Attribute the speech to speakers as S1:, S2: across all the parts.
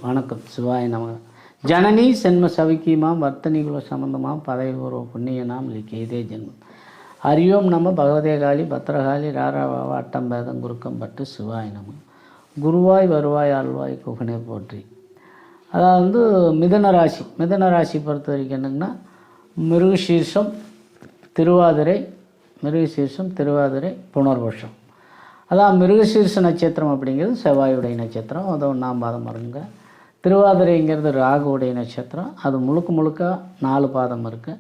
S1: வணக்கம். சிவாய நம. ஜனனி சென்ம சவிக்கியமாம் வர்த்தனிகுல சம்பந்தமாம் பதவிபூர்வ புண்ணியனாம் லிக்கேதே ஜென்மம். ஹரியோம் நம பகவதே காளி பத்திரகாளி ராராவாவா அட்டம்பேதம் குறுக்கம் பட்டு சிவாய நம. குருவாய் வருவாய் ஆழ்வாய் குகனே போற்றி. அதாவது மிதன ராசி பொறுத்த வரைக்கும் என்னங்கன்னா மிருகசீர்ஷம் திருவாதிரை புனர்வசம். அதான் மிருகசீர்ஷ நட்சத்திரம் அப்படிங்கிறது செவ்வாயுடைய நட்சத்திரம், அது 1ஆம் பாதம் வருங்க. திருவாதிரைங்கிறது ராகுவுடைய நட்சத்திரம், அது முழுக்க 4 பாதம் இருக்குது.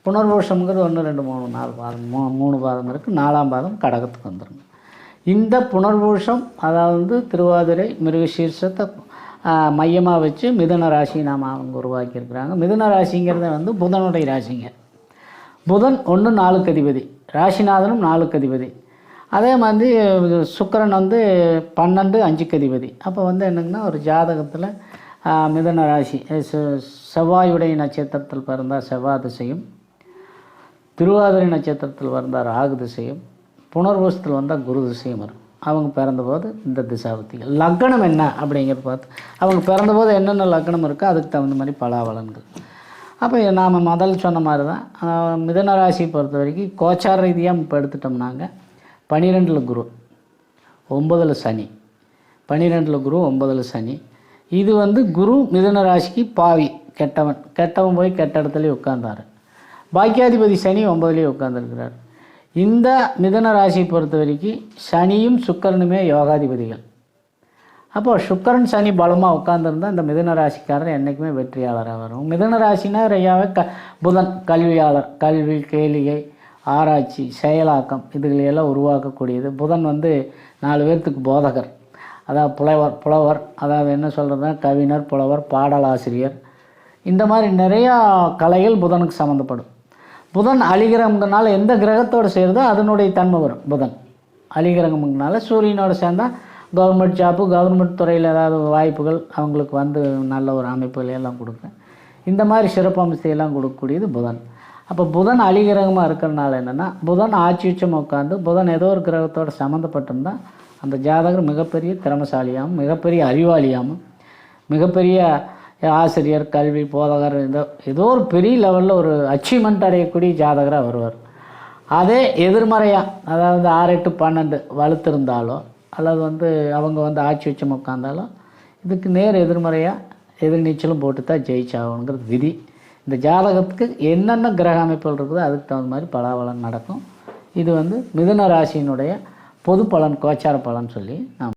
S1: புனர்வசம்ங்கிறது 1 2 3 4 பாதம் 3 பாதம் இருக்குது. 4ஆம் பாதம் கடகத்துக்கு வந்துடுங்க. இந்த புனர்வசம் அதாவது திருவாதிரை மிருகசீர்ஷத்தை மையமாக வச்சு மிதுன ராசி நாம் அவங்க உருவாக்கியிருக்கிறாங்க. மிதுன ராசிங்கிறத வந்து புதனுடைய ராசிங்க. புதன் 1 4க்கு அதிபதி, ராசிநாதனும் 4க்கு அதிபதி. அதே மாதிரி சுக்கிரன் வந்து 12 5க்கு அதிபதி. அப்போ வந்து என்னங்கன்னா ஒரு ஜாதகத்தில் மிதுன ராசி செவ்வாயுடைய நட்சத்திரத்தில் பிறந்தால் செவ்வாய் திசையும், திருவாதிரை நட்சத்திரத்தில் பிறந்தால் ராகு திசையும், புனர்வசத்தில் வந்தால் குரு திசையும் வரும். அவங்க பிறந்தபோது இந்த திசாபத்திகள் லக்னம் என்ன அப்படிங்கிறத பார்த்து அவங்க பிறந்தபோது என்னென்ன லக்னம் இருக்கோ அதுக்கு தகுந்த மாதிரி பலாபலன்கள். அப்போ நாம் முதல் சொன்ன மாதிரி தான் மிதுன ராசியை பொறுத்த வரைக்கும் கோச்சார ரீதியாக இப்போ எடுத்துட்டோம்னாங்க 12ல் குரு 9ல் சனி, 12ல் குரு 9ல் சனி. இது வந்து குரு மிதுன ராசிக்கு பாவி, கெட்டவன் போய் கெட்ட இடத்துலேயே உட்கார்ந்தார். பாக்கியாதிபதி சனி 9லேயே உட்கார்ந்துருக்கிறார். இந்த மிதுன ராசியை பொறுத்த வரைக்கும் சனியும் சுக்கிரனுமே யோகாதிபதிகள். அப்போது சுக்கிரன் சனி பலமாக உட்காந்துருந்தால் இந்த மிதுன ராசிக்காரர் என்றைக்குமே வெற்றியாளராக வரும். மிதுன ராசினா ஐயாவே புதன் கல்வியாளர், கல்வி கேளிகை ஆராய்ச்சி செயலாக்கம் இதுகளையெல்லாம் உருவாக்கக்கூடியது. புதன் வந்து 4 பேர்த்துக்கு போதகர், அதாவது புலவர், அதாவது என்ன சொல்கிறதுனா கவிஞர், புலவர், பாடலாசிரியர், இந்த மாதிரி நிறையா கலைகள் புதனுக்கு சம்மந்தப்படும். புதன் அலிகிரகம்னால எந்த கிரகத்தோடு சேருதோ அதனுடைய தன்மை வரும். புதன் அலிகிரகம்னால சூரியனோடு சேர்ந்தால் கவர்மெண்ட் ஜாப்பு, கவர்மெண்ட் துறையில் ஏதாவது வாய்ப்புகள் அவங்களுக்கு வந்து நல்ல ஒரு அமைப்புகள் எல்லாம் கொடுக்கும். இந்த மாதிரி சிறப்பம்சத்தையெல்லாம் கொடுக்கக்கூடியது புதன். அப்போ புதன் அலிகிரகமாக இருக்கிறனால என்னென்னா புதன் ஆட்சி உச்சமாக உட்காந்து புதன் ஏதோ ஒரு கிரகத்தோடு சம்மந்தப்பட்டிருந்தால் அந்த ஜாதகர் மிகப்பெரிய திறமசாலியாகவும் மிகப்பெரிய அறிவாளியாகவும் மிகப்பெரிய ஆசிரியர், கல்வி போதகர், ஏதோ ஒரு பெரிய லெவலில் ஒரு அச்சீவ்மெண்ட் அடையக்கூடிய ஜாதகராக வருவார். அதே எதிர்மறையாக அதாவது 6 8 12 வலுத்திருந்தாலோ அல்லது வந்து அவங்க வந்து ஆட்சி உச்சமாக உட்காந்தாலும் இதுக்கு நேர் எதிர்மறையாக எதிர்நீச்சலும் போட்டு தான் ஜெயிச்சாகணுங்கிறது விதி. இந்த ஜாதகத்துக்கு என்னென்ன கிரக அமைப்புகள் இருக்குதோ அதுக்கு தகுந்த மாதிரி பலாபலன் நடக்கும். இது வந்து மிதுன ராசியினுடைய பொது பலன், கோச்சார பலன் சொல்லி நாம்